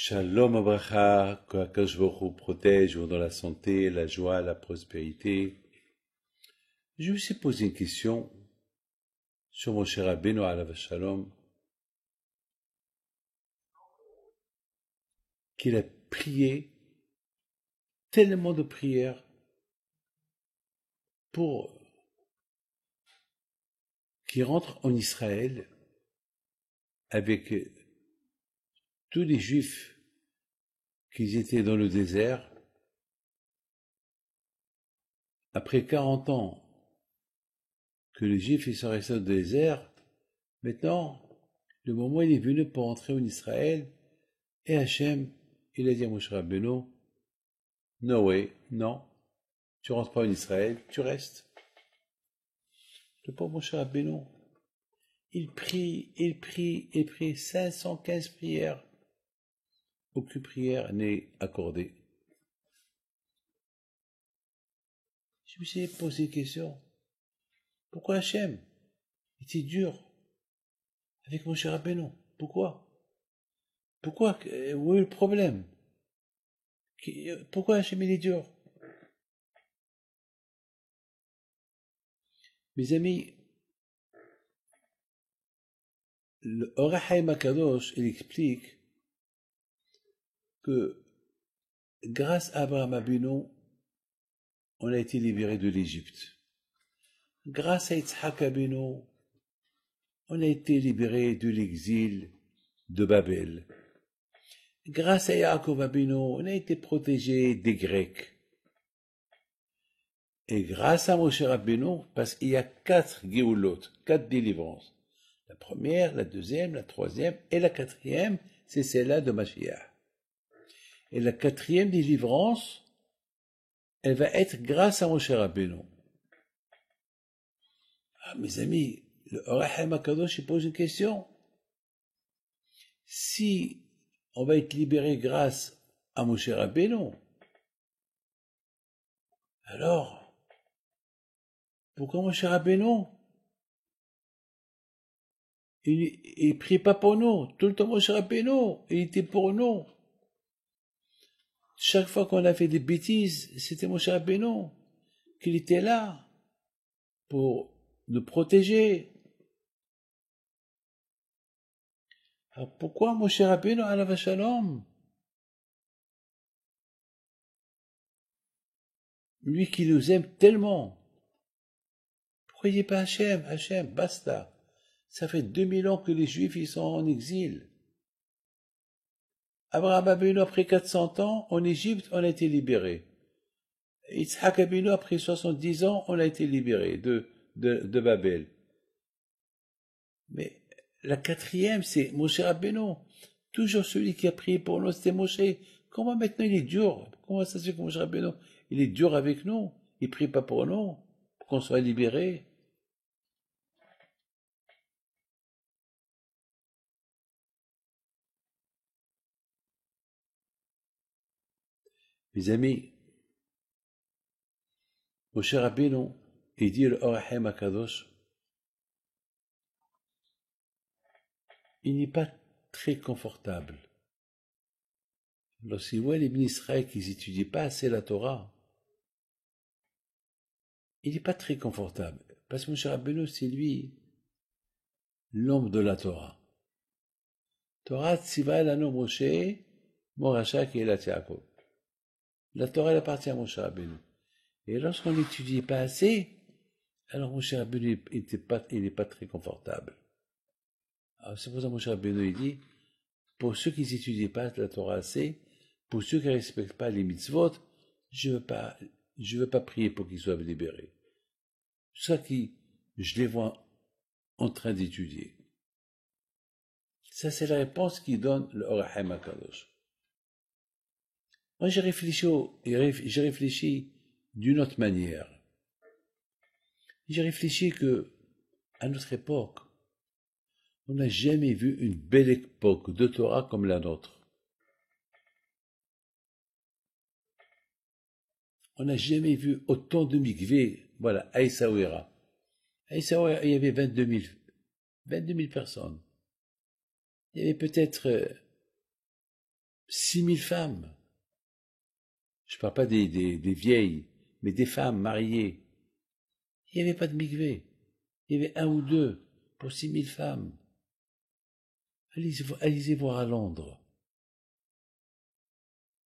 Shalom Abracha, que Akadosh Baruch Hu protège dans la santé, la joie, la prospérité. Je me suis posé une question sur mon cher Rabbeinu alav Shalom, qu'il a prié tellement de prières pour qu'il rentre en Israël avec tous les Juifs qui étaient dans le désert. Après 40 ans que les Juifs ils sont restés au désert, maintenant, le moment il est venu pour entrer en Israël, et Hachem, il a dit à Moshe Rabbeinu, no way, non, tu rentres pas en Israël, tu restes. Le pauvre Moshe Rabbeinu, il prie, 515 prières. Aucune prière n'est accordée. Je me suis posé une question. Pourquoi Hachem était dur avec Moshe Rabbeinu? Pourquoi? Où est le problème? Pourquoi Hachem il est dur? Mes amis, le Or HaChaim HaKadosh, il explique que grâce à Abraham Avinu, on a été libéré de l'Égypte. Grâce à Yitzhak Avinu, on a été libéré de l'exil de Babel. Grâce à Yaakov Avinu, on a été protégé des Grecs. Et grâce à Moshe Rabbeinu, parce qu'il y a 4 Géoulot, 4 délivrances. La première, la deuxième, la troisième et la quatrième, c'est celle-là de Mashiach. Et la quatrième délivrance, elle va être grâce à Moshe Rabbeinu. Ah, mes amis, le Or HaChaim HaKadosh, il pose une question. Si on va être libéré grâce à Moshe Rabbeinu, alors, pourquoi Moshe Rabbeinu il prie pas pour nous? Tout le temps Moshe Rabbeinu, il était pour nous. Chaque fois qu'on a fait des bêtises, c'était Moshe Rabbeinu qu'il était là pour nous protéger. Alors pourquoi Moshe Rabbeinu alav Shalom, lui qui nous aime tellement, pourquoi il n'est pas Hachem, basta. Ça fait 2000 ans que les Juifs ils sont en exil. Abraham Avinu, après 400 ans, en Égypte, on a été libéré. Yitzhak Avinu, après 70 ans, on a été libéré de Babel. Mais la quatrième, c'est Moshe Rabbeinu. Toujours celui qui a prié pour nous, c'était Moshe. Comment maintenant il est dur? Comment ça se fait que Moshe Rabbeinu, il est dur avec nous? Il prie pas pour nous, pour qu'on soit libérés. Mes amis, Moshe Rabbeinu, il dit le Or HaChaim HaKadosh, il n'est pas très confortable. Lorsqu'il voit les bénis Israël qui n'étudient pas assez la Torah, il n'est pas très confortable. Parce que Moshe Rabbeinu, c'est lui, l'homme de la Torah. Torah tziva elanu Moshe, Moracha qui est la Yaakov. La Torah, elle appartient à Moshe Rabbeinu. Et lorsqu'on n'étudie pas assez, alors Moshe Rabbeinu, il n'est pas très confortable. Alors c'est pour ça que Moshe Rabbeinu, il dit, pour ceux qui n'étudient pas la Torah assez, pour ceux qui ne respectent pas les mitzvot, je veux pas prier pour qu'ils soient libérés. C'est ça qui, je les vois en train d'étudier. Ça, c'est la réponse qu'il donne le Or HaChaim HaKadosh. Moi, j'ai réfléchi d'une autre manière. J'ai réfléchi que, à notre époque, on n'a jamais vu une belle époque de Torah comme la nôtre. On n'a jamais vu autant de mikveh, voilà, à Essaouira. À Essaouira, il y avait 22 000 personnes. Il y avait peut-être 6000 femmes. Je ne parle pas des vieilles, mais des femmes mariées. Il n'y avait pas de mikvé. Il y avait un ou deux pour 6000 femmes. Allez-y voir à Londres.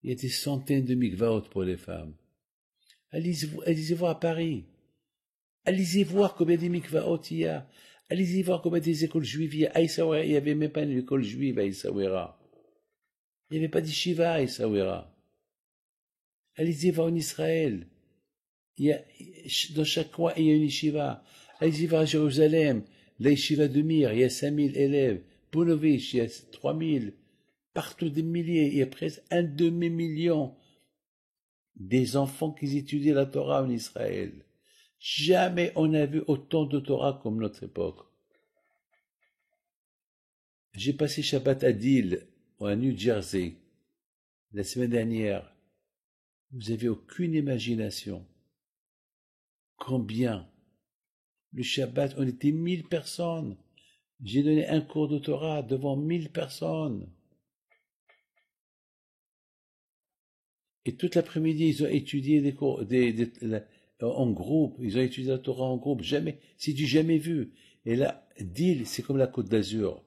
Il y a des centaines de mikvaot pour les femmes. Allez-y voir à Paris. Allez-y voir combien de mikvaot il y a. Allez-y voir combien des écoles juives il y a. À Essaouira, il n'y avait même pas une école juive à Essaouira. Il n'y avait pas d'Yeshiva à Essaouira. Allez-y voir en Israël. Dans chaque coin, il y a une yeshiva. Allez-y voir à Jérusalem. La yeshiva de Mir, il y a 5000 élèves. Ponovitch, il y a 3000. Partout des milliers. Il y a presque un demi-million des enfants qui étudient la Torah en Israël. Jamais on n'a vu autant de Torah comme notre époque. J'ai passé Shabbat à Deal, à New Jersey, la semaine dernière. Vous n'avez aucune imagination. Combien? Le Shabbat, on était 1000 personnes. J'ai donné un cours de Torah devant 1000 personnes. Et toute l'après-midi, ils ont étudié des cours, en groupe. Ils ont étudié la Torah en groupe. Jamais, c'est du jamais vu. Et là, Deal, c'est comme la Côte d'Azur.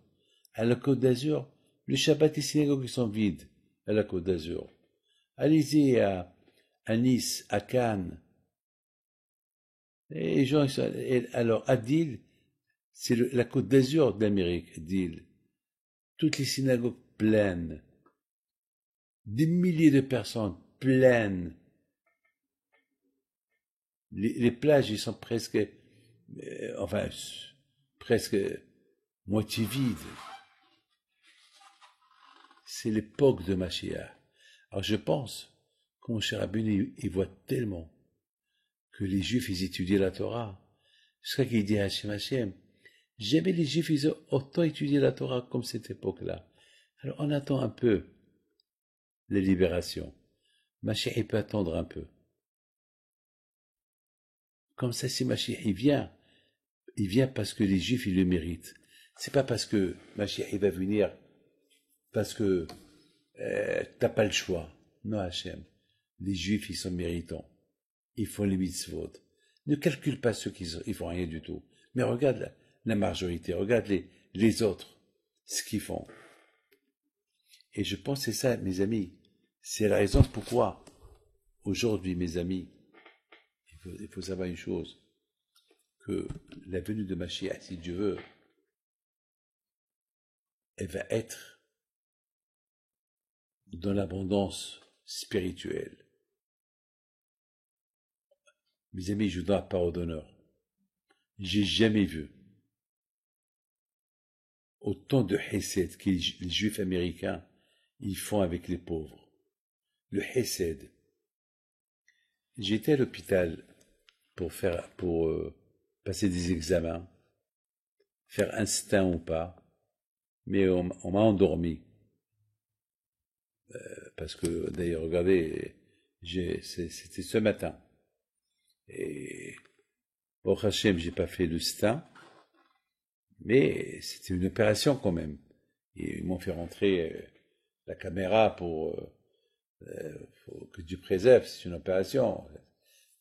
À la Côte d'Azur, le Shabbat, les synagogues sont vides à la Côte d'Azur. Allez-y à Nice, à Cannes. Et les gens, alors, à Deal, c'est la Côte d'Azur d'Amérique, Deal. Toutes les synagogues pleines. Des milliers de personnes pleines. Les plages, ils sont presque, presque moitié vides. C'est l'époque de Mashiach. Alors je pense que mon cher Rabbeinu, il voit tellement que les Juifs, ils étudiaient la Torah. Jusqu'à qu'il dit à Hashem, jamais les Juifs, ils ont autant étudié la Torah comme cette époque-là. Alors on attend un peu la libération. Mashiach, il peut attendre un peu. Comme ça, si Mashiach, il vient parce que les Juifs, ils le méritent. C'est pas parce que Mashiach, il va venir parce que t'as pas le choix. Non, Hachem. Les Juifs, ils sont méritants. Ils font les mitzvot. Ne calcule pas ceux qui ils font rien du tout. Mais regarde la majorité, regarde les autres, ce qu'ils font. Et je pense que c'est ça, mes amis. C'est la raison pourquoi, aujourd'hui, mes amis, il faut savoir une chose, que la venue de Mashiach, si Dieu veut, elle va être dans l'abondance spirituelle. Mes amis, je vous donne la parole d'honneur. J'ai jamais vu autant de hesed que les Juifs américains ils font avec les pauvres. Le hesed. J'étais à l'hôpital pour passer des examens, faire instinct ou pas, mais on m'a endormi. Parce que, d'ailleurs, regardez, c'était ce matin. Et, au Hachem, j'ai pas fait le stin, mais c'était une opération quand même. Et ils m'ont fait rentrer la caméra pour que Dieu préserve, c'est une opération,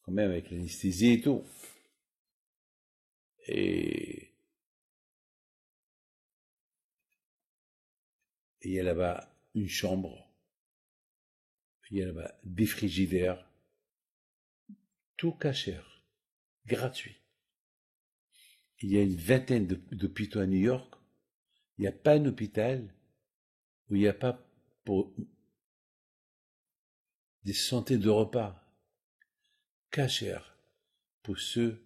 quand même avec l'anesthésie et tout. Et il y a là-bas une chambre, il y a là-bas des frigidaires, tout cachère, gratuit. Il y a une vingtaine d'hôpitaux à New York. Il n'y a pas un hôpital où il n'y a pas pour des centaines de repas cachère pour ceux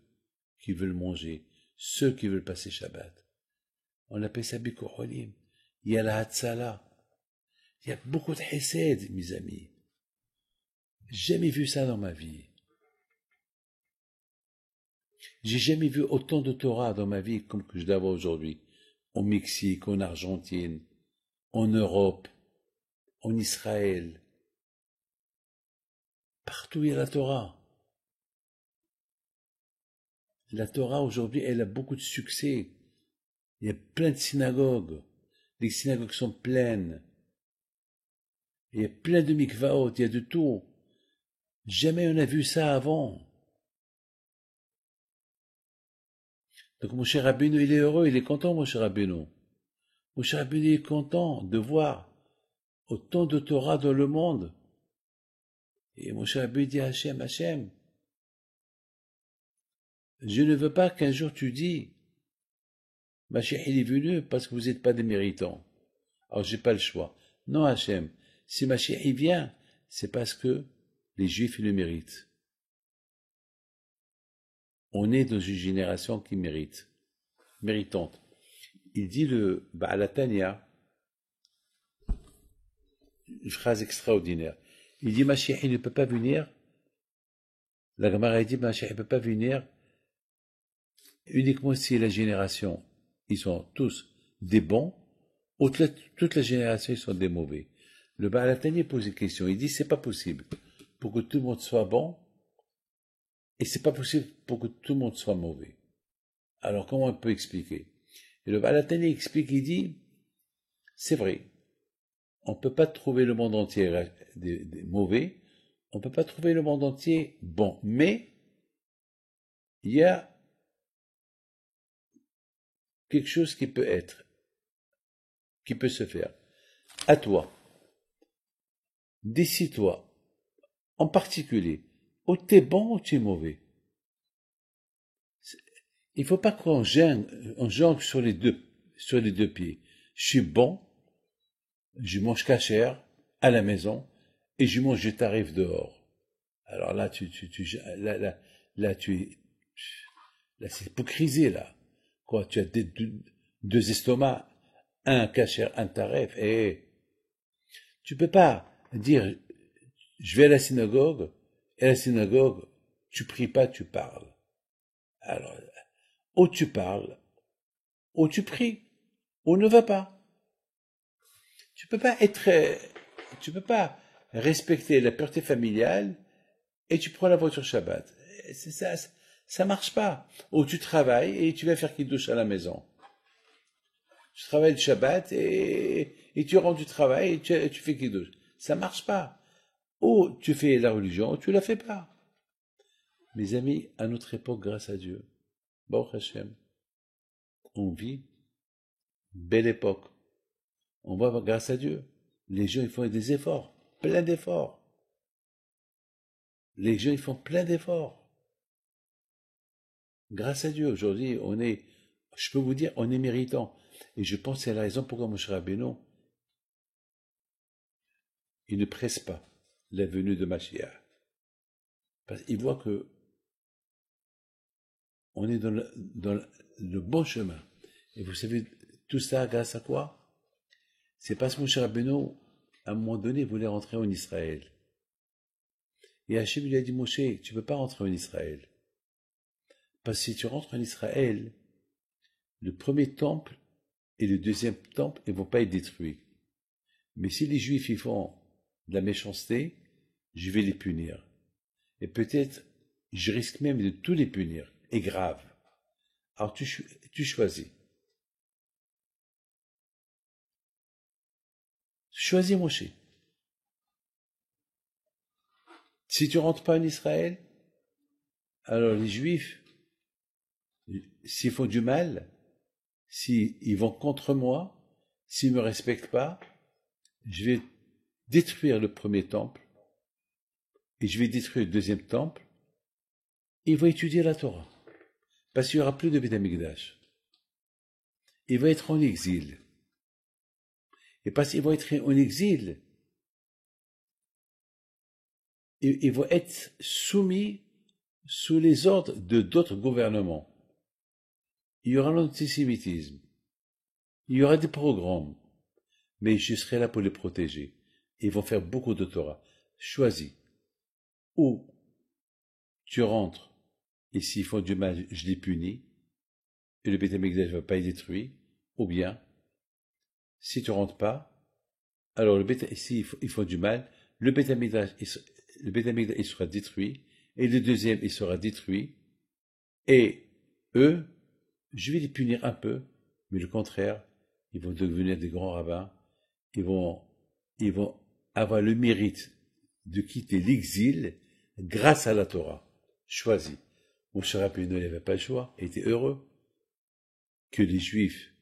qui veulent manger, ceux qui veulent passer Shabbat. On appelle ça Bikur Olim. Il y a la Hatzala. Il y a beaucoup de hesed, mes amis. Jamais vu ça dans ma vie. J'ai jamais vu autant de Torah dans ma vie comme que je dois voir aujourd'hui. Au Mexique, en Argentine, en Europe, en Israël. Partout il y a la Torah. La Torah aujourd'hui, elle a beaucoup de succès. Il y a plein de synagogues. Les synagogues sont pleines. Il y a plein de mikvaot, il y a de tout. Jamais on a vu ça avant. Donc mon cher Rabbeinu, il est heureux, il est content, mon cher Rabbeinu. Mon cher Rabbeinu est content de voir autant de Torah dans le monde. Et mon cher Rabbeinu dit à Hachem, Hachem, je ne veux pas qu'un jour tu dis, Mashiach il est venu parce que vous n'êtes pas des méritants. Alors j'ai pas le choix. Non Hachem, si Mashiach il vient, c'est parce que les Juifs ils le méritent. On est dans une génération qui mérite, méritante. Il dit le Baal HaTanya, une phrase extraordinaire. Il dit Mashiach il ne peut pas venir. La Gemara dit Mashiach ne peut pas venir uniquement si la génération, ils sont tous des bons, ou toute la génération, ils sont des mauvais. Le Baal HaTanya pose une question, il dit c'est pas possible pour que tout le monde soit bon, et c'est pas possible pour que tout le monde soit mauvais. Alors comment on peut expliquer? Et le Baal HaTanya explique, il dit, c'est vrai, on peut pas trouver le monde entier des mauvais, on peut pas trouver le monde entier bon, mais il y a quelque chose qui peut être, qui peut se faire. À toi, décide-toi, en particulier, ou t'es bon ou t'es mauvais. Il faut pas qu'on jongle sur les deux pieds. Je suis bon, je mange cachère à la maison, et je mange des tarifs dehors. Alors là, là, c'est hypocrisie, là. Quoi, tu as deux estomacs, un cachère, un tarif, et tu peux pas dire, je vais à la synagogue, et à la synagogue, tu pries pas, tu parles. Alors, ou tu parles, ou tu pries, ou ne va pas. Tu peux pas respecter la pureté familiale et tu prends la voiture Shabbat. Ça marche pas. Ou tu travailles et tu vas faire kiddush à la maison. Tu travailles le Shabbat et tu rentres du travail et tu fais kiddush. Ça marche pas. Ou tu fais la religion ou tu la fais pas. Mes amis, à notre époque, grâce à Dieu, Baruch Hashem, on vit une belle époque. On voit grâce à Dieu. Les gens, ils font des efforts, plein d'efforts. Les gens, ils font plein d'efforts. Grâce à Dieu, aujourd'hui, je peux vous dire, on est méritant. Et je pense que c'est la raison pourquoi Moshe Rabbeinu, il ne presse pas la venue de Mashiach. Parce qu'il voit que on est dans le bon chemin. Et vous savez, tout ça grâce à quoi? C'est parce que Moshe Rabbeinu, à un moment donné, voulait rentrer en Israël. Et Hachem lui a dit, Moshe, tu ne peux pas rentrer en Israël. Parce que si tu rentres en Israël, le premier temple et le deuxième temple, ils ne vont pas être détruits. Mais si les Juifs y font de la méchanceté, je vais les punir. Et peut-être, je risque même de tous les punir. Et grave. Alors tu choisis. Choisis Moshe. Si tu rentres pas en Israël, alors les Juifs, s'ils font du mal, s'ils vont contre moi, s'ils me respectent pas, je vais détruire le premier temple et je vais détruire le deuxième temple. Et ils vont étudier la Torah. Parce qu'il n'y aura plus de Beth Amikdash. Il va être en exil. Et parce qu'ils vont être en exil, ils vont être soumis sous les ordres de d'autres gouvernements. Il y aura l'antisémitisme. Il y aura des programmes. Mais je serai là pour les protéger. Ils vont faire beaucoup de Torah. Choisis. Ou tu rentres, et s'ils font du mal, je les punis, et le Beth Amikdash ne va pas être détruit. Ou bien, si tu rentres pas, alors s'ils font du mal, le Beth Amikdash, il sera détruit, et le deuxième, il sera détruit, et eux, je vais les punir un peu, mais le contraire, ils vont devenir des grands rabbins, ils vont avoir le mérite de quitter l'exil grâce à la Torah. Choisi. Moshe Rabbeinu n'avait pas le choix, il était heureux que les Juifs,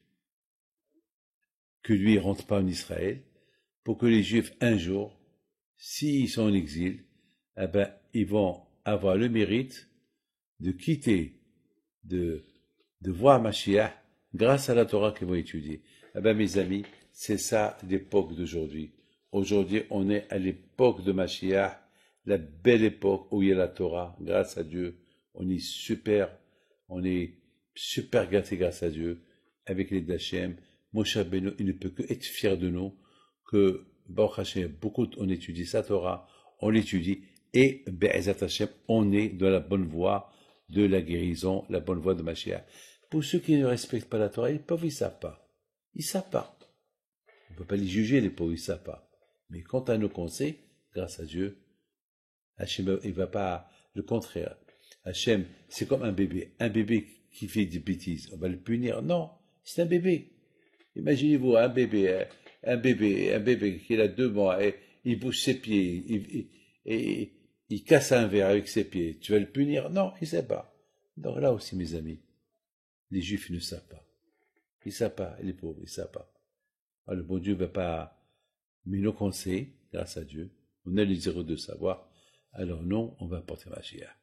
que lui ne rentre pas en Israël, pour que les Juifs, un jour, s'ils sont en exil, eh ben, ils vont avoir le mérite de quitter, de voir Mashiach grâce à la Torah qu'ils vont étudier. Eh ben, mes amis, c'est ça l'époque d'aujourd'hui. Aujourd'hui, on est à l'époque de Mashiach, la belle époque où il y a la Torah. Grâce à Dieu, on est super gâtés grâce à Dieu, avec les d'Hachem. Moshe Rabbeinu, il ne peut que être fier de nous, que Baruch Hashem, on étudie sa Torah, on l'étudie, et Be'ezat Hashem, on est dans la bonne voie de la guérison, la bonne voie de Mashiach. Pour ceux qui ne respectent pas la Torah, les pauvres, ils ne savent pas. Ils ne savent pas. On ne peut pas les juger, les pauvres, ils ne savent pas. Mais quant à nos conseils, grâce à Dieu, Hachem, il ne va pas, le contraire. Hachem, c'est comme un bébé. Un bébé qui fait des bêtises, on va le punir. Non, c'est un bébé. Imaginez-vous un bébé qui a 2 mois, et il bouge ses pieds, et il casse un verre avec ses pieds. Tu vas le punir? Non, il ne sait pas. Donc là aussi, mes amis, les Juifs ne savent pas. Ils ne savent pas, les pauvres, ils ne savent pas. Alors, le bon Dieu ne va pas, mais nos conseils, grâce à Dieu, on a les zéros de savoir, alors non, on va apporter Mashiach.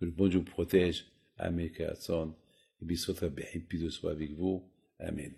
Que le bon Dieu vous protège. Amen, Karatson, et bien, soit bien, et puis de soi avec vous. Amen.